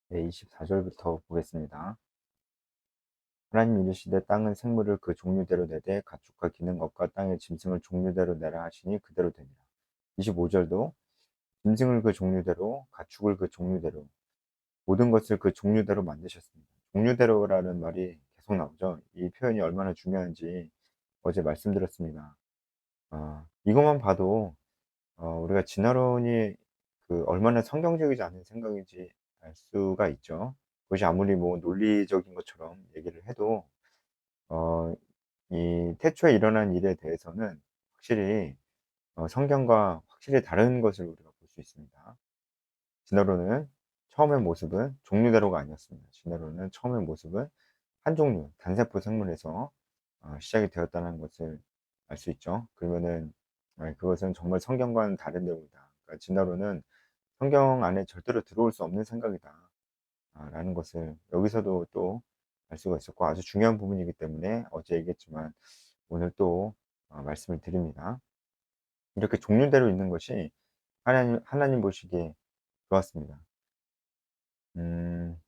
네, 24절부터 보겠습니다. 하나님 이르시되 땅은 생물을 그 종류대로 내되 가축과 기는 것과 땅의 짐승을 종류대로 내라 하시니 그대로 되니라. 25절도 짐승을 그 종류대로 가축을 그 종류대로 모든 것을 그 종류대로 만드셨습니다. 종류대로라는 말이 계속 나오죠. 이 표현이 얼마나 중요한지 어제 말씀드렸습니다. 이것만 봐도 우리가 진화론이 얼마나 성경적이지 않은 생각인지 알 수가 있죠. 그것이 아무리 뭐 논리적인 것처럼 얘기를 해도 어 이 태초에 일어난 일에 대해서는 확실히 성경과 확실히 다른 것을 우리가 볼 수 있습니다. 진화론은 처음의 모습은 종류대로가 아니었습니다. 진화론은 처음의 모습은 한 종류 단세포 생물에서 시작이 되었다는 것을 알 수 있죠. 그러면은 그것은 정말 성경과는 다른 내용이다. 그러니까 진화론은 '성경 안에 절대로 들어올 수 없는 생각이다.' 라는 것을 여기서도 또 알 수가 있었고, 아주 중요한 부분이기 때문에 어제 얘기했지만 오늘 또 말씀을 드립니다. 이렇게 종류대로 있는 것이 하나님 보시기에 좋았습니다. 음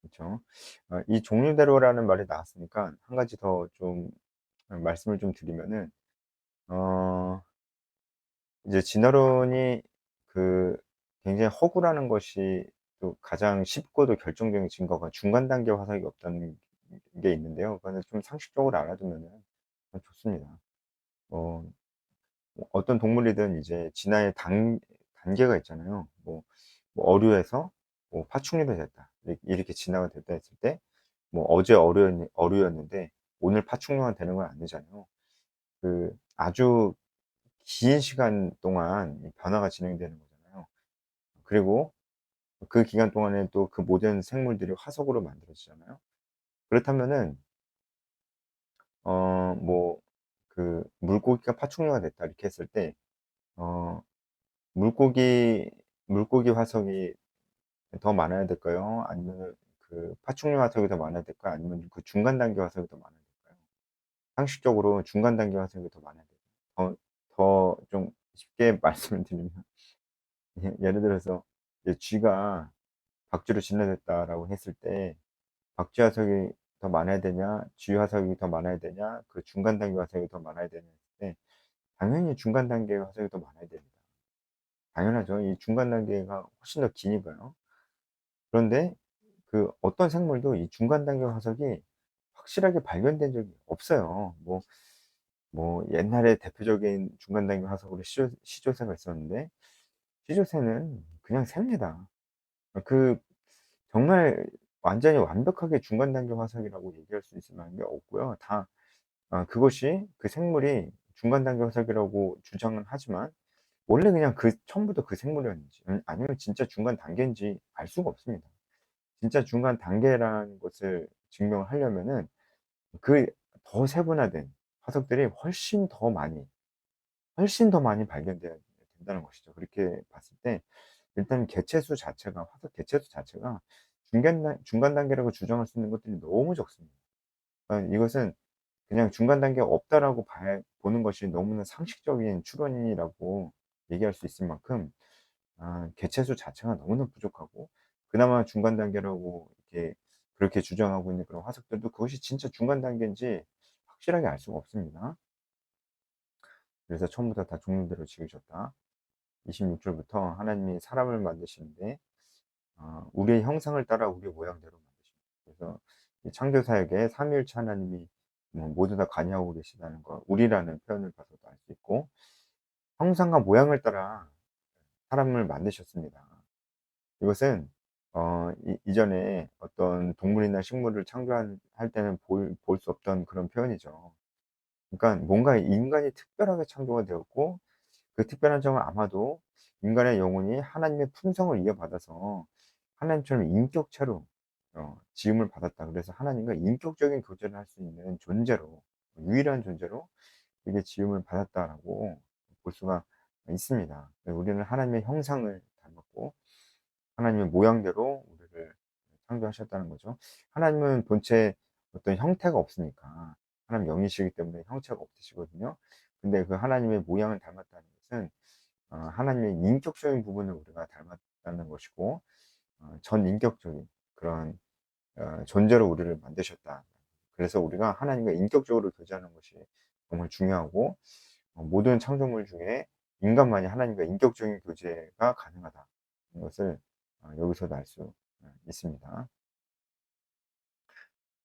그쵸. 이 종류대로라는 말이 나왔으니까 한 가지 더 좀 말씀을 좀 드리면은 어 이제 진화론이 그 굉장히 허구라는 것이 또 가장 쉽고도 결정적인 증거가 중간 단계 화석이 없다는 게 있는데요. 그거는 좀 상식적으로 알아두면은 좋습니다. 어 어떤 동물이든 이제 진화의 단계가 있잖아요. 뭐 어류에서 뭐 파충류가 됐다. 이렇게 진화가 됐다 했을 때 뭐 어제 어류였는데 오늘 파충류가 되는 건 아니잖아요. 아주 긴 시간 동안 이 변화가 진행되는 거잖아요. 그리고 그 기간 동안에 또 그 모든 생물들이 화석으로 만들어지잖아요. 그렇다면은 뭐 물고기가 파충류가 됐다 이렇게 했을 때 어 물고기 물고기 화석이 더 많아야 될까요? 아니면은 파충류 화석이 더 많아야 될까요? 아니면 그 중간 단계 화석이 더 많아야 될까요? 상식적으로 중간 단계 화석이 더 많아야 돼요. 더 좀 쉽게 말씀을 드리면 예를 들어서 이제 쥐가 박쥐로 진화됐다라고 했을 때 박쥐 화석이 더 많아야 되냐, 쥐 화석이 더 많아야 되냐, 그 중간 단계 화석이 더 많아야 되냐 했을 때 당연히 중간 단계 화석이 더 많아야 됩니다. 당연하죠. 이 중간 단계가 훨씬 더 기니까요. 그런데 어떤 생물도 이 중간 단계 화석이 확실하게 발견된 적이 없어요. 옛날에 대표적인 중간 단계 화석으로 시조새가 있었는데 시조새는 그냥 셉니다. 그 정말 완전히 완벽하게 중간 단계 화석이라고 얘기할 수 있을 만한 게 없고요. 그것이 그 생물이 중간 단계 화석이라고 주장은 하지만 원래 그냥 처음부터 그 생물이었는지 아니면 진짜 중간 단계인지 알 수가 없습니다. 진짜 중간 단계라는 것을 증명을 하려면은 그 더 세분화된 화석들이 훨씬 더 많이 발견돼야 된다는 것이죠. 그렇게 봤을 때 일단 화석 개체수 자체가 중간 단계라고 주장할 수 있는 것들이 너무 적습니다. 이것은 그냥 '중간 단계가 없다.'라고 보는 것이 너무나 상식적인 추론이라고 얘기할 수 있을 만큼 개체수 자체가 너무나 부족하고, 그나마 중간 단계라고 이렇게 그렇게 주장하고 있는 그런 화석들도 그것이 진짜 중간 단계인지 확실하게 알 수가 없습니다. 그래서 "처음부터 다 종류대로 지으셨다." 26절부터 하나님이 사람을 만드시는데 우리의 형상을 따라 우리의 모양대로 만드십니다. 그래서 이 창조 사역에 삼위일체 하나님이 모두 다 관여하고 계시다는 거, 우리라는 표현을 봐서도 알 수 있고, 형상과 모양을 따라 사람을 만드셨습니다. 이것은 이전에 어떤 동물이나 식물을 할 때는 볼 수 없던 그런 표현이죠. 그러니까 뭔가 인간이 특별하게 창조가 되었고, 그 특별한 점은 아마도 인간의 영혼이 하나님의 품성을 이어받아서 하나님처럼 인격체로 지음을 받았다. 그래서 하나님과 인격적인 교제를 할 수 있는 존재로, 유일한 존재로 이게 지음을 받았다라고 볼 수가 있습니다. 우리는 하나님의 형상을 닮았고 하나님의 모양대로 우리를 창조하셨다는 거죠. 하나님은 본체 어떤 형태가 없으니까, 하나님 영이시기 때문에 형체가 없으시거든요. 근데 그 하나님의 모양을 닮았다는 것은 하나님의 인격적인 부분을 우리가 닮았다는 것이고, 전인격적인 그런 존재로 우리를 만드셨다. 그래서 우리가 하나님과 인격적으로 교제하는 것이 정말 중요하고, 모든 창조물 중에 인간만이 하나님과 인격적인 교제가 가능하다. 이것을 여기서도 알 수 있습니다.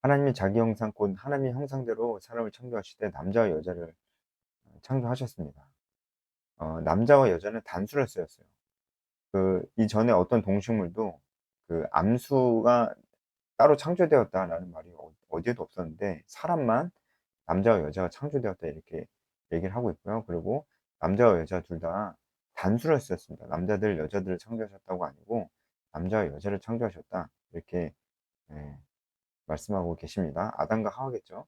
하나님이 자기 형상 곧 하나님의 형상대로 사람을 창조하실 때 남자와 여자를 창조하셨습니다. 남자와 여자는 단수를 쓰였어요. 이전에 어떤 동식물도 암수가 따로 창조되었다라는 말이 어디에도 없었는데, 사람만 남자와 여자가 창조되었다 이렇게 얘기를 하고 있고요. 그리고 남자와 여자 둘 다 단수를 쓰였습니다. 남자들 여자들을 창조하셨다고 아니고 남자와 여자를 창조하셨다 이렇게 예, 말씀하고 계십니다. 아담과 하와겠죠.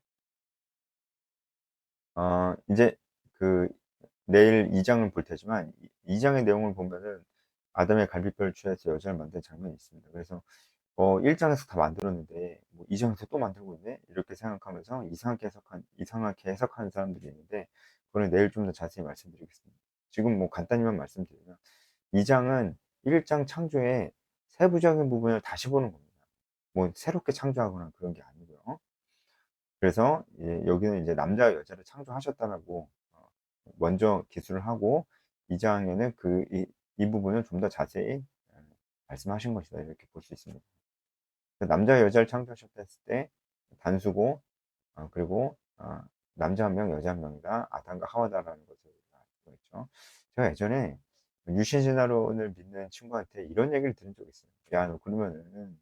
이제 그 내일 2 장을 볼 테지만, 2 장의 내용을 보면은 아담의 갈비뼈를 취해서 여자를 만든 장면이 있습니다. 그래서 1 장에서 다 만들었는데 뭐 2 장에서 또 만들고 있네 이렇게 생각하면서 이상하게 해석하는 사람들이 있는데, 그거는 내일 좀 더 자세히 말씀드리겠습니다. 지금 뭐 간단히만 말씀드리면, 2 장은 1장 창조의 세부적인 부분을 다시 보는 겁니다. 뭐 새롭게 창조하거나 그런 게 아니고요. 그래서 여기는 이제 남자와 여자를 창조하셨다라고 먼저 기술을 하고, 2 장에는 이 부분을 좀 더 자세히 말씀하신 것이다 이렇게 볼 수 있습니다. 남자와 여자를 창조하셨다 했을 때 단수고, 그리고 남자 한 명, 여자 한 명이다. 아담과 하와다라는 것을 우리가 알고 있죠. 제가 예전에 유신 진화론을 믿는 친구한테 이런 얘기를 들은 적이 있어요. "야, 너 그러면은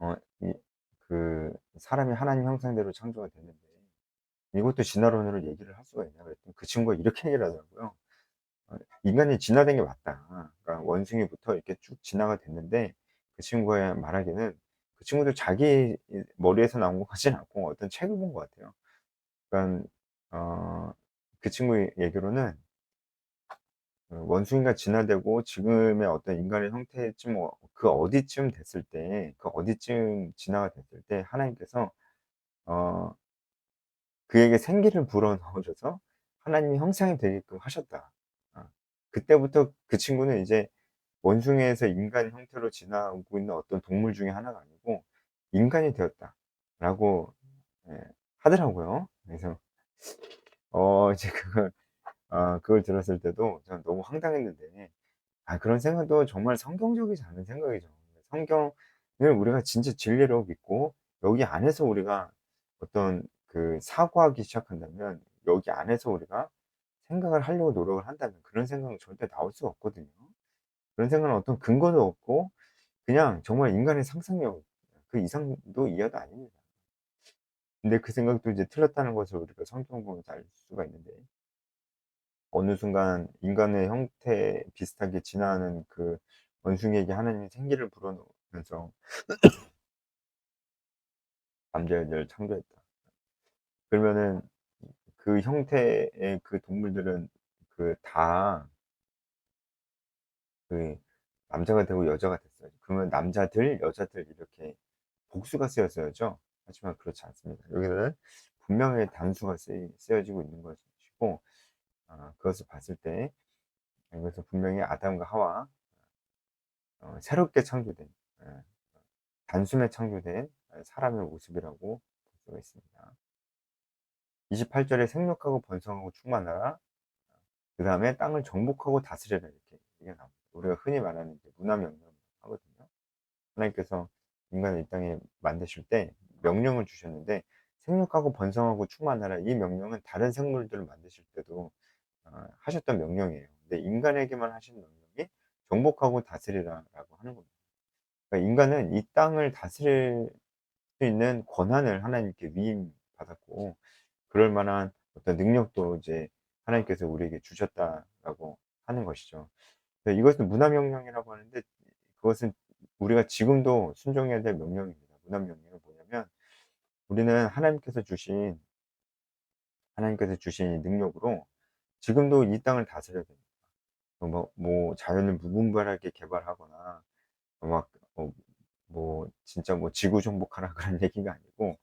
어 이 사람이 하나님 형상대로 창조가 됐는데 이것도 진화론으로 얘기를 할 수가 있냐?" 그랬더니 그 친구가 이렇게 얘기를 하더라고요. "인간이 진화된 게 맞다." 그러니까 원숭이부터 이렇게 쭉 진화가 됐는데, 그 친구가 말하기는, 그 친구도 자기 머리에서 나온 것 같지는 않고 어떤 책을 본 것 같아요. 그러니깐 그 친구 얘기로는 원숭이가 진화되고 지금의 어떤 인간의 형태쯤, 그 어디쯤 됐을 때, 그 어디쯤 진화가 됐을 때 하나님께서 어 그에게 생기를 불어넣어 줘서 하나님의 형상이 되게끔 하셨다. 어 그때부터 그 친구는 이제 원숭이에서 인간 형태로 지나고 있는 어떤 동물 중에 하나가 아니고 인간이 되었다라고 예 하더라고요. 그래서 이제 그걸 들었을 때도 저는 너무 황당했는데, 그런 생각도 정말 성경적이지 않은 생각이죠. 성경을 우리가 진짜 진리로 믿고 여기 안에서 우리가 어떤 사고하기 시작한다면, 여기 안에서 우리가 생각을 하려고 노력을 한다면 그런 생각은 절대 나올 수가 없거든요. 그런 생각은 어떤 근거도 없고 그냥 정말 인간의 상상력 그 이상도 이하도 아닙니다. 근데 그 생각도 이제 틀렸다는 것을 우리가 성경 보면서 알 수가 있는데, 어느 순간 인간의 형태 비슷하게 진화하는 원숭이에게 하나님이 생기를 불어넣으면서 남자 여자를 창조했다. 그러면은 그 형태의 그 동물들은 다 그 남자가 되고 여자가 됐어요. 그러면 남자들, 여자들 이렇게 복수가 쓰였어야죠. 하지만 그렇지 않습니다. 여기는 분명히 단수가 쓰여지고 있는 것이고, 그것을 봤을 때 여기서 분명히 아담과 하와 새롭게 창조된, 예 단숨에 창조된 사람의 모습이라고 볼 수가 있습니다. 28 절에 "생육하고 번성하고 충만하라." 그다음에 "땅을 정복하고 다스려라." 이렇게 얘기가 나옵니다. 우리가 흔히 말하는 이제 문화명령 하거든요. 하나님께서 인간을 이 땅에 만드실 때 명령을 주셨는데, "생육하고 번성하고 충만하라." 이 명령은 다른 생물들을 만드실 때도 하셨던 명령이에요. 근데 인간에게만 하신 명령이 "정복하고 다스리라."라고 하는 겁니다. 그러니까 인간은 이 땅을 다스릴 수 있는 권한을 하나님께 위임받았고, 그럴 만한 어떤 능력도 이제 하나님께서 우리에게 주셨다라고 하는 것이죠. 이것은 문화명령이라고 하는데, 그것은 우리가 지금도 순종해야 될 명령입니다. 문화명령은 뭐냐면, 우리는 하나님께서 주신 이 능력으로 지금도 이 땅을 다스려야 됩니다. 자연을 무분별하게 개발하거나 막 진짜 뭐 지구 정복하라 그런 얘기가 아니고,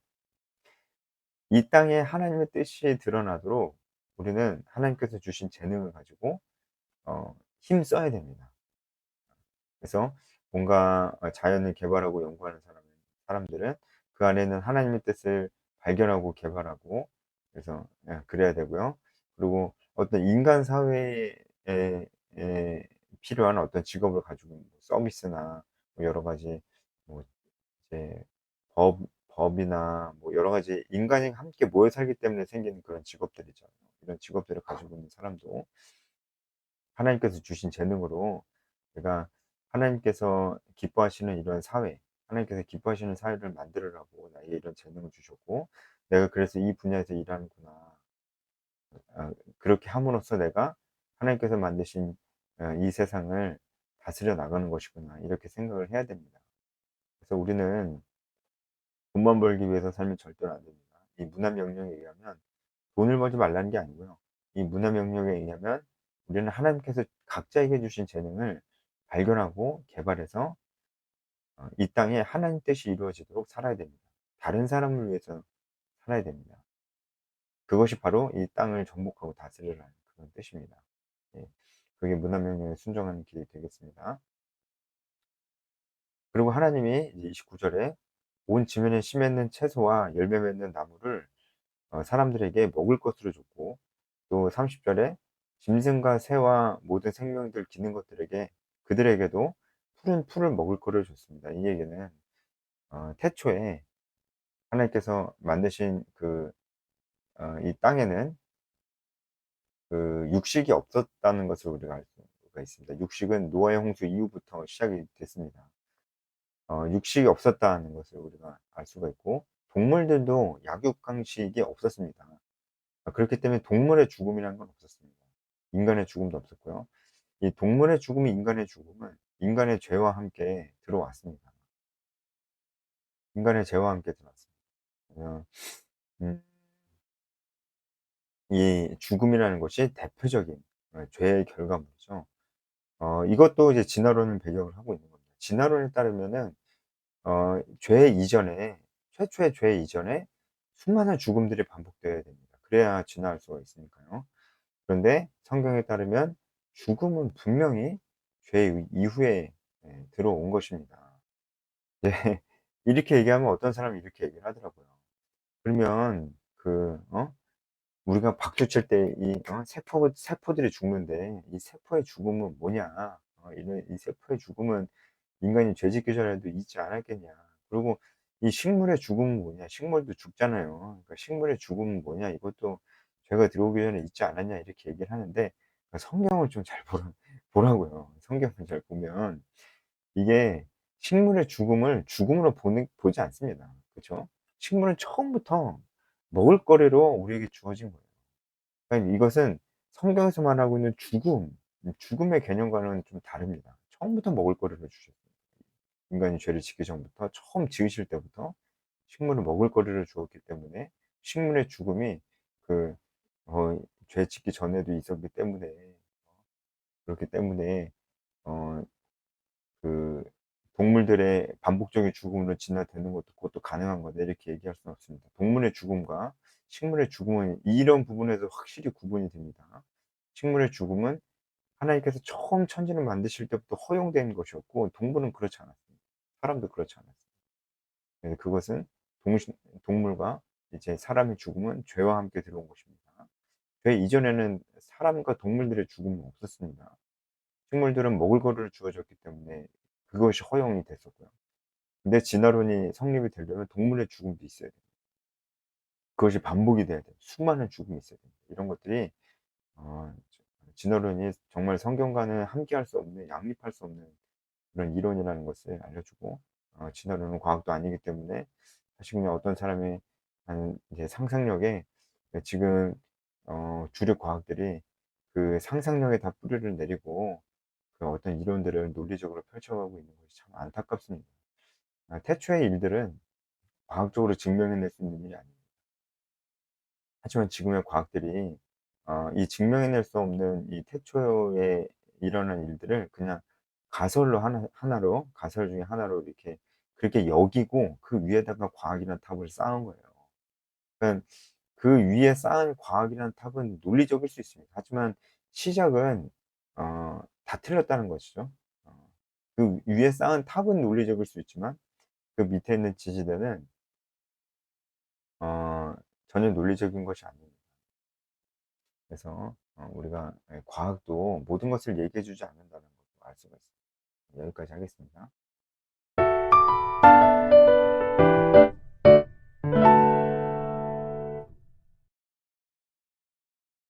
이 땅에 하나님의 뜻이 드러나도록 우리는 하나님께서 주신 재능을 가지고 힘써야 됩니다. 그래서 뭔가 자연을 개발하고 연구하는 사람들은 그 안에는 하나님의 뜻을 발견하고 개발하고, 그래서 그래야 되고요. 그리고 어떤 인간 사회에 에 필요한 어떤 직업을 가지고 있는, 서비스나 뭐 여러 가지, 뭐 이제 법이나 뭐 여러 가지 인간이 함께 모여 살기 때문에 생기는 그런 직업들이죠. 이런 직업들을 가지고 있는 사람도 하나님께서 주신 재능으로 내가 하나님께서 기뻐하시는 이런 사회, 하나님께서 기뻐하시는 사회를 만들으라고 나에게 이런 재능을 주셨고, 내가 그래서 이 분야에서 일하는구나. 그렇게 함으로써 내가 하나님께서 만드신 이 세상을 다스려 나가는 것이구나. 이렇게 생각을 해야 됩니다. 그래서 우리는 돈만 벌기 위해서 살면 절대로 안 됩니다. 이 문화 명령에 의하면 돈을 벌지 말라는 게 아니고요. 이 문화 명령에 의하면 우리는 하나님께서 각자에게 주신 재능을 발견하고 개발해서 이 땅에 하나님 뜻이 이루어지도록 살아야 됩니다. 다른 사람을 위해서 살아야 됩니다. 그것이 바로 이 땅을 정복하고 다스리라는 그런 뜻입니다. 예. 그게 문화 명령에 순종하는 길이 되겠습니다. 그리고 하나님이 이제 29절에 온 지면에 씨 맺는 채소와 열매 맺는 나무를 사람들에게 먹을 것으로 줬고, 또 30절에 짐승과 새와 모든 생명들 기는 것들에게 그들에게도 푸른 풀을 먹을 거를 줬습니다. 이 얘기는 태초에 하나님께서 만드신 이 땅에는 육식이 없었다는 것을 우리가 알 수가 있습니다. 육식은 노아의 홍수 이후부터 시작이 됐습니다. 육식이 없었다는 것을 우리가 알 수가 있고, 동물들도 약육강식이 없었습니다. 그렇기 때문에 동물의 죽음이라는 건 없었습니다. 인간의 죽음도 없었고요. 이 동물의 죽음이 인간의 죽음은 인간의 죄와 함께 들어왔습니다. 인간의 죄와 함께 들어왔습니다. 어 음 이 죽음이라는 것이 대표적인 죄의 결과물이죠. 이것도 이제 진화론을 배경을 하고 있는 겁니다. 진화론에 따르면은 죄 이전에, 최초의 죄 이전에 수많은 죽음들이 반복되어야 됩니다. 그래야 진화할 수가 있으니까요. 그런데 성경에 따르면 죽음은 분명히 죄 이후에 들어온 것입니다. 네. 이렇게 얘기하면 어떤 사람이 이렇게 얘기를 하더라고요. 그러면 우리가 박수 칠 때 이 세포들이 죽는데 이 세포의 죽음은 뭐냐? 이런 이 세포의 죽음은 인간이 죄 짓기 전에도 있지 않았겠냐. 그리고 이 식물의 죽음은 뭐냐? 식물도 죽잖아요. 그러니까 식물의 죽음은 뭐냐? 이것도 죄가 들어오기 전에 있지 않았냐? 이렇게 얘기를 하는데, 성경을 좀 잘 보라고요. 성경을 잘 보면 이게 식물의 죽음을 죽음으로 보지 않습니다. 그쵸? 식물은 처음부터 먹을거리로 우리에게 주어진 거예요. 그러니까 이것은 성경에서 말하고 있는 죽음의 개념과는 좀 다릅니다. 처음부터 먹을거리를 주셨어요. 인간이 죄를 짓기 전부터, 처음 지으실 때부터 식물은 먹을거리를 주었기 때문에 식물의 죽음이 그 죄 짓기 전에도 있었기 때문에, 그렇기 때문에 어 그 동물들의 반복적인 죽음으로 진화되는 것도 그것도 가능한 거다, 이렇게 얘기할 수는 없습니다. 동물의 죽음과 식물의 죽음은 이런 부분에서 확실히 구분이 됩니다. 식물의 죽음은 하나님께서 처음 천지를 만드실 때부터 허용된 것이었고, 동물은 그렇지 않았습니다. 사람도 그렇지 않았습니다. 그래서 그것은 동시 동물과 이제 사람의 죽음은 죄와 함께 들어온 것입니다. 죄 이전에는 사람과 동물들의 죽음은 없었습니다. 식물들은 먹을 거리를 주어졌기 때문에 그것이 허용이 됐었고요. 근데 진화론이 성립이 되려면 동물의 죽음도 있어야 돼요. 그것이 반복이 돼야 돼요. 수많은 죽음이 있어야 됩니다. 이런 것들이 진화론이 정말 성경과는 함께할 수 없는, 양립할 수 없는 그런 이론이라는 것을 알려주고, 진화론은 과학도 아니기 때문에 사실 그냥 어떤 사람의 한 이제 상상력에, 지금 주류 과학들이 그 상상력에 다 뿌리를 내리고 그 어떤 이론들을 논리적으로 펼쳐가고 있는 것이 참 안타깝습니다. 태초의 일들은 과학적으로 증명해낼 수 있는 일이 아닙니다. 하지만 지금의 과학들이 이 증명해낼 수 없는 이 태초에 일어난 일들을 그냥 가설 중에 하나로 이렇게 그렇게 여기고 그 위에다가 과학이라는 탑을 쌓은 거예요. 그러니까 그 위에 쌓은 과학이라는 탑은 논리적일 수 있습니다. 하지만 시작은 다 틀렸다는 것이죠. 어 그 위에 쌓은 탑은 논리적일 수 있지만 그 밑에 있는 지지대는 어 전혀 논리적인 것이 아닙니다. 그래서 우리가 과학도 모든 것을 얘기해 주지 않는다는 것도 알 수가 있습니다. 여기까지 하겠습니다.